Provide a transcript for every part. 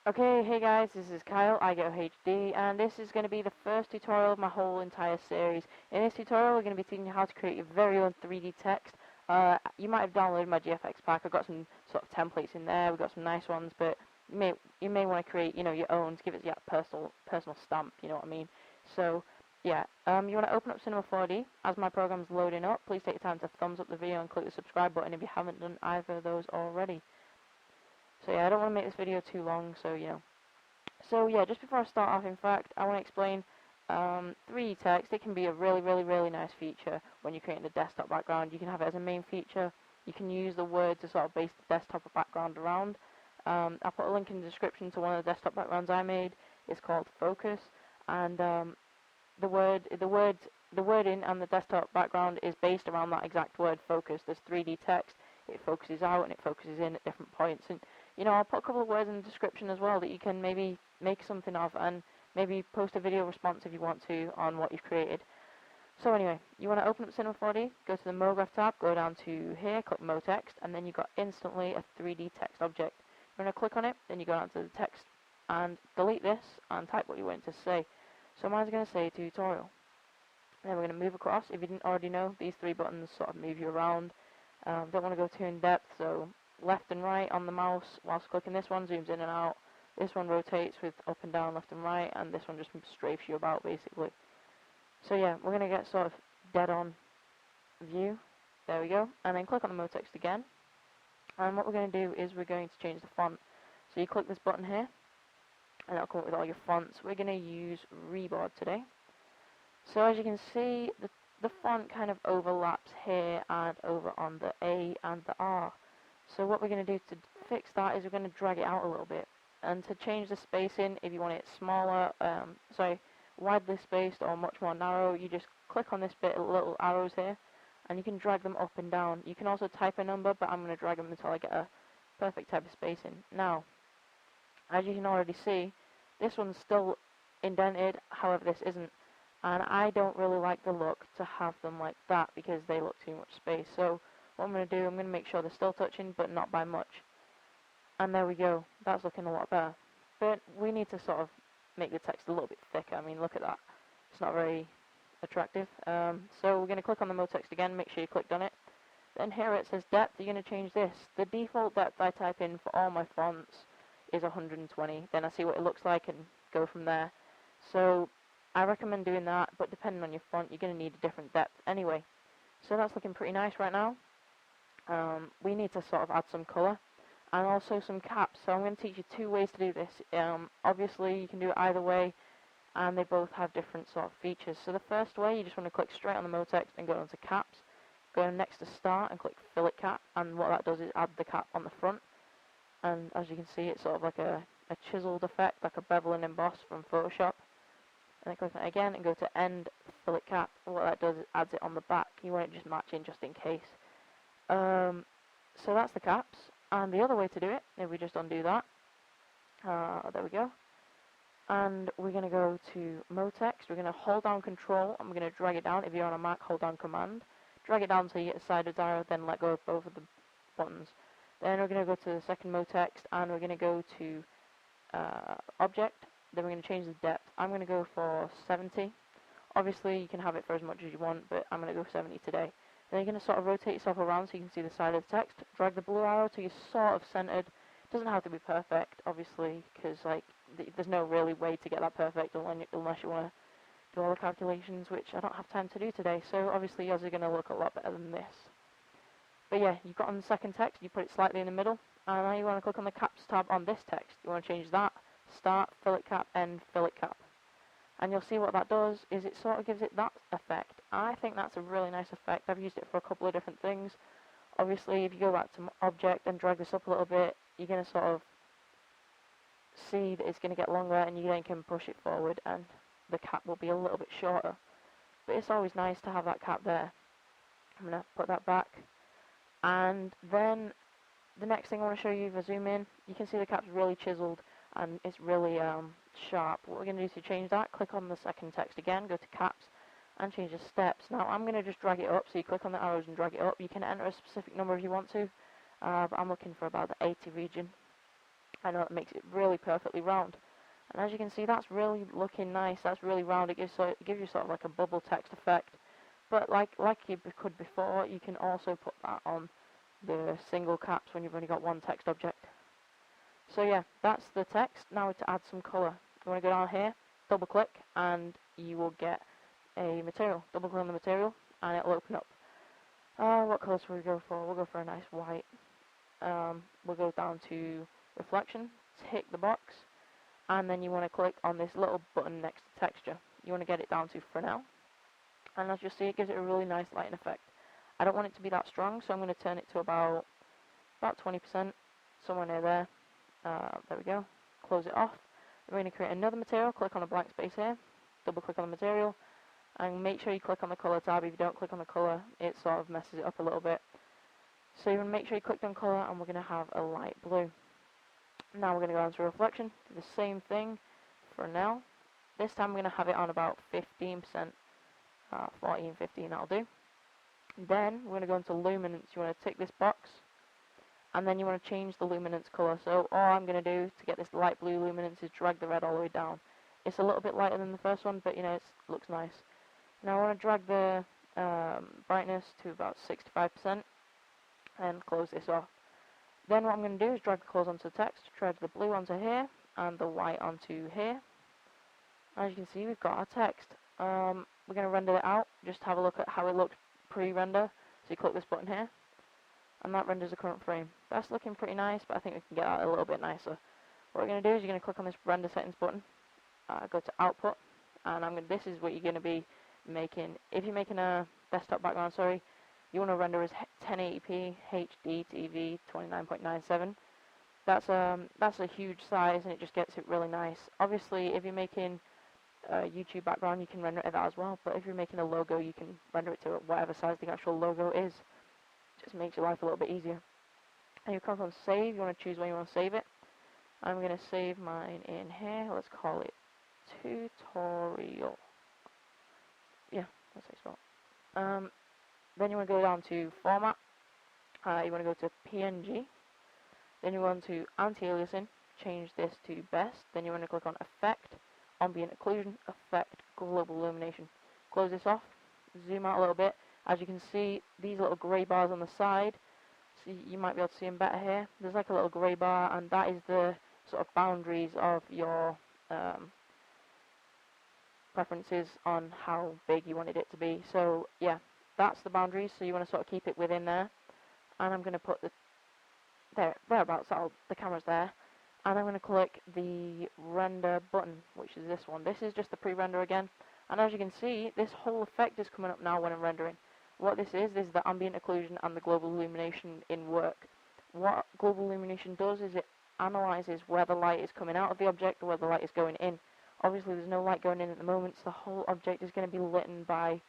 Okay, hey guys, this is Kyle, iGhettoHD, and this is going to be the first tutorial of my whole entire series. In this tutorial, we're going to be teaching you how to create your very own 3D text. You might have downloaded my GFX pack. I've got some sort of templates in there. We've got some nice ones, but you may want to create, your own to give it your personal stamp. You know what I mean? So, yeah, you want to open up Cinema 4D. As my program's loading up, please take your time to thumbs up the video and click the subscribe button if you haven't done either of those already. So yeah, I don't want to make this video too long, so So yeah, just before I start off, in fact, I want to explain 3D text. It can be a really nice feature when you're creating the desktop background. You can have it as a main feature. You can use the word to sort of base the desktop background around. I'll put a link in the description to one of the desktop backgrounds I made. It's called Focus, and the wording and the desktop background is based around that exact word, focus. There's 3D text. It focuses out and it focuses in at different points, and I'll put a couple of words in the description as well that you can maybe make something of, and maybe post a video response if you want to on what you've created. So anyway, you want to open up Cinema 4D, go to the MoGraph tab, go down to here, click MoText, and then you've got instantly a 3D text object. You're going to click on it, then you go down to the text and delete this and type what you want to say. So mine's going to say tutorial. Then we're going to move across. If you didn't already know, these three buttons sort of move you around. Don't want to go too in depth, so left and right on the mouse whilst clicking this one zooms in and out. This one rotates with up and down, left and right, and this one just strafes you about basically. So yeah, we're going to get sort of dead on view. There we go. And then click on the mode text again. And what we're going to do is we're going to change the font. So you click this button here, and that'll come up with all your fonts. We're going to use Reboard today. So as you can see, the font kind of overlaps here and over on the A and the R. So what we're going to do to fix that is we're going to drag it out a little bit. And to change the spacing, if you want it smaller, widely spaced or much more narrow, you just click on this bit of little arrows here, and you can drag them up and down. You can also type a number, but I'm going to drag them until I get a perfect type of spacing. Now, as you can already see, this one's still indented, however this isn't. And I don't really like the look to have them like that because they look too much space. So what I'm going to do, I'm going to make sure they're still touching, but not by much. And there we go. That's looking a lot better. But we need to sort of make the text a little bit thicker. I mean, look at that. It's not very attractive. So we're going to click on the mode text again. Make sure you clicked on it. Then here it says depth. You're going to change this. The default depth I type in for all my fonts is 120. Then I see what it looks like and go from there. So I recommend doing that, but depending on your font, you're going to need a different depth anyway. So that's looking pretty nice right now. We need to sort of add some colour and also some caps. So I'm going to teach you two ways to do this. Obviously, you can do it either way, and they both have different sort of features. So the first way, you just want to click straight on the mode text and go into caps. Go next to start and click fillet cap, and what that does is add the cap on the front. And as you can see, it's sort of like a chiseled effect, like a bevel and emboss from Photoshop. And then click on it again and go to end fillet cap. And what that does is adds it on the back. You want it just matching just in case. So that's the caps. And the other way to do it, if we just undo that, there we go. And we're going to go to mode text. We're going to hold down Control and we're going to drag it down. If you're on a Mac, hold down Command. Drag it down until you get the sideways arrow, then let go of both of the buttons. Then we're going to go to the second mode text and we're going to go to Object. Then we're going to change the depth. I'm going to go for 70. Obviously, you can have it for as much as you want, but I'm going to go 70 today. Then you're going to sort of rotate yourself around so you can see the side of the text. Drag the blue arrow till you're sort of centered. It doesn't have to be perfect, obviously, because there's no really way to get that perfect unless you want to do all the calculations, which I don't have time to do today. So obviously, yours are going to look a lot better than this. But yeah, you've got on the second text, you put it slightly in the middle, and now you want to click on the caps tab on this text. You want to change that. Start, fillet cap, end, fillet cap. And you'll see what that does is it sort of gives it that effect. I think that's a really nice effect. I've used it for a couple of different things. Obviously, if you go back to Object and drag this up a little bit, you're going to sort of see that it's going to get longer, and you then can push it forward and the cap will be a little bit shorter. But it's always nice to have that cap there. I'm going to put that back. And then the next thing I want to show you, if I zoom in, you can see the cap's really chiseled and it's really sharp. What we're going to do to change that, click on the second text again, go to caps, and change the steps. Now I'm going to just drag it up, so you click on the arrows and drag it up. You can enter a specific number if you want to, but I'm looking for about the 80 region. I know it makes it really perfectly round. And as you can see, that's really looking nice. That's really round. It gives you sort of like a bubble text effect. But like you could before, you can also put that on the single caps when you've only got one text object. So yeah, that's the text. Now to add some colour. You want to go down here, double click, and you will get a material. Double click on the material, and it'll open up. What colours will we go for? We'll go for a nice white. We'll go down to reflection, tick the box, and then you want to click on this little button next to texture. You want to get it down to Fresnel, and as you'll see, it gives it a really nice lighting effect. I don't want it to be that strong, so I'm going to turn it to about 20%, somewhere near there. There we go. Close it off. We're going to create another material. Click on a blank space here. Double click on the material, and make sure you click on the color tab. If you don't click on the color, it sort of messes it up a little bit. So you want to make sure you click on color, and we're going to have a light blue. Now we're going to go on to reflection. Do the same thing for now. This time we're going to have it on about 15%. 14, 15, that'll do. Then we're going to go into luminance. You want to tick this box, and then you want to change the luminance color. So all I'm going to do to get this light blue luminance is drag the red all the way down. It's a little bit lighter than the first one, but you know, it looks nice. Now I want to drag the brightness to about 65% and close this off. Then what I'm going to do is drag the colors onto the text, drag the blue onto here and the white onto here. As you can see, we've got our text. We're going to render it out, just have a look at how it looked pre-render. So you click this button here, and that renders the current frame. That's looking pretty nice, but I think we can get that a little bit nicer. What we're going to do is you're going to click on this render settings button, go to output, and this is what you're going to be making. If you're making a desktop background, you want to render as 1080p HD TV 29.97. That's a huge size, and it just gets it really nice. Obviously, if you're making a YouTube background, you can render it at that as well. But if you're making a logo, you can render it to whatever size the actual logo is. Just makes your life a little bit easier. And you click on save. You want to choose where you want to save it. I'm going to save mine in here. Let's call it tutorial. Yeah, that's how you spell. Then you want to go down to format. You want to go to PNG. Then you want to anti-aliasing. Change this to best. Then you want to click on effect, ambient occlusion, effect, global illumination. Close this off. Zoom out a little bit. As you can see, these little grey bars on the side. So you might be able to see them better here. There's like a little grey bar, and that is the sort of boundaries of your preferences on how big you wanted it to be. So yeah, that's the boundaries. So you want to sort of keep it within there. And I'm going to put thereabouts. The camera's there. And I'm going to click the render button, which is this one. This is just the pre-render again. And as you can see, this whole effect is coming up now when I'm rendering. What this is the ambient occlusion and the global illumination in work. What global illumination does is it analyzes where the light is coming out of the object or where the light is going in. Obviously, there's no light going in at the moment, so the whole object is going to be lit by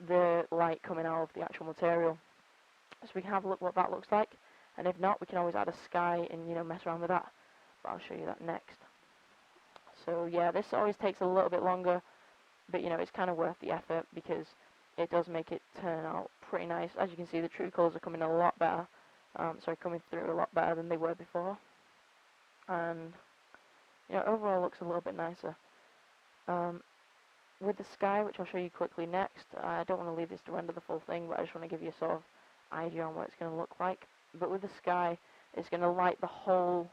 the light coming out of the actual material. So we can have a look what that looks like, and if not, we can always add a sky and mess around with that. But I'll show you that next. So yeah, this always takes a little bit longer, but it's kind of worth the effort because it does make it turn out pretty nice. As you can see, the true colors are coming a lot better. Coming through a lot better than they were before, and overall looks a little bit nicer. With the sky, which I'll show you quickly next, I don't want to leave this to render the full thing, but I just want to give you a sort of idea on what it's going to look like. But with the sky, it's going to light the whole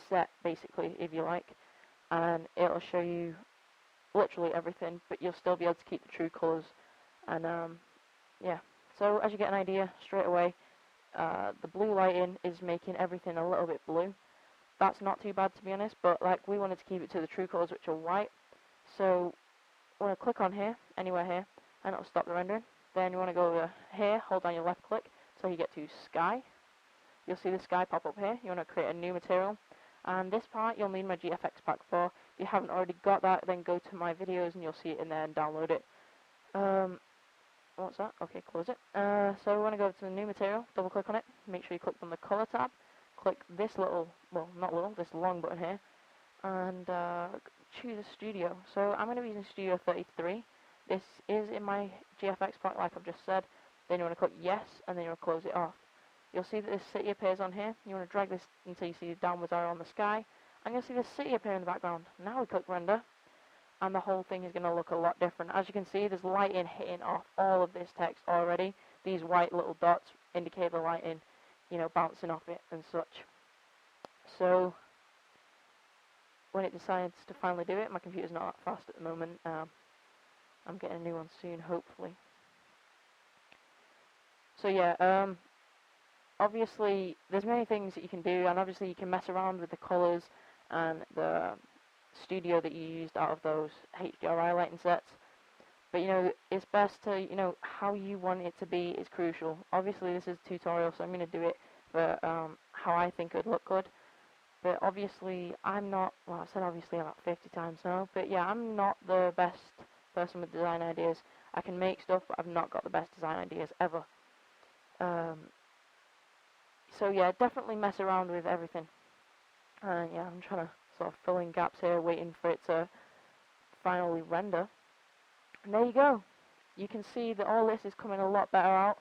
set, basically, if you like, and it'll show you literally everything, but you'll still be able to keep the true colors. And yeah, so as you get an idea straight away, the blue lighting is making everything a little bit blue. That's not too bad, to be honest, but we wanted to keep it to the true colors, which are white. So you want to click on here, anywhere here, and it'll stop the rendering. Then you want to go over here, hold down your left click, so you get to sky. You'll see the sky pop up here. You want to create a new material, and this part you'll need my GFX pack for. If you haven't already got that, then go to my videos and you'll see it in there and download it. What's that? Okay, close it. So we want to go to the new material, double click on it, make sure you click on the color tab, click this this long button here, and choose a studio. So I'm going to be using Studio 33. This is in my GFX pack, like I've just said. Then you want to click yes, and then you want to close it off. you'll see that this city appears on here. You want to drag this until you see the downwards arrow on the sky, and you'll see the city appear in the background. Now we click render, and the whole thing is going to look a lot different. As you can see, there's lighting hitting off all of this text already. These white little dots indicate the lighting, you know, bouncing off it and such. So when it decides to finally do it, my computer's not that fast at the moment. I'm getting a new one soon, hopefully. So yeah, obviously there's many things that you can do, and obviously you can mess around with the colours and the studio that you used out of those HDRI lighting sets. But you know, it's best to, you know, how you want it to be is crucial. Obviously this is a tutorial, so I'm going to do it for how I think it would look good. But obviously I'm not, well, I've said obviously about 50 times now, but yeah, I'm not the best person with design ideas. I can make stuff, but I've not got the best design ideas ever. So yeah, definitely mess around with everything. And yeah, I'm trying to sort of fill in gaps here, waiting for it to finally render. And there you go. You can see that all this is coming a lot better out.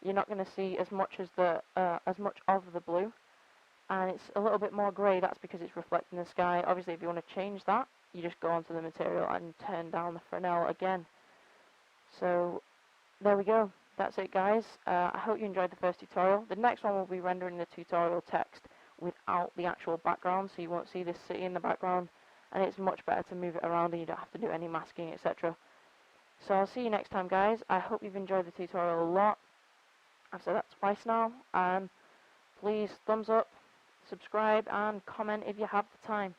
You're not going to see as much as much of the blue, and it's a little bit more grey. That's because it's reflecting the sky. Obviously, if you want to change that, you just go onto the material and turn down the Fresnel again. So there we go. That's it, guys. I hope you enjoyed the first tutorial. The next one will be rendering the tutorial text without the actual background, so you won't see this city in the background, and it's much better to move it around and you don't have to do any masking, etc. So I'll see you next time, guys. I hope you've enjoyed the tutorial a lot. I've said that twice now. Please thumbs up, subscribe, and comment if you have the time.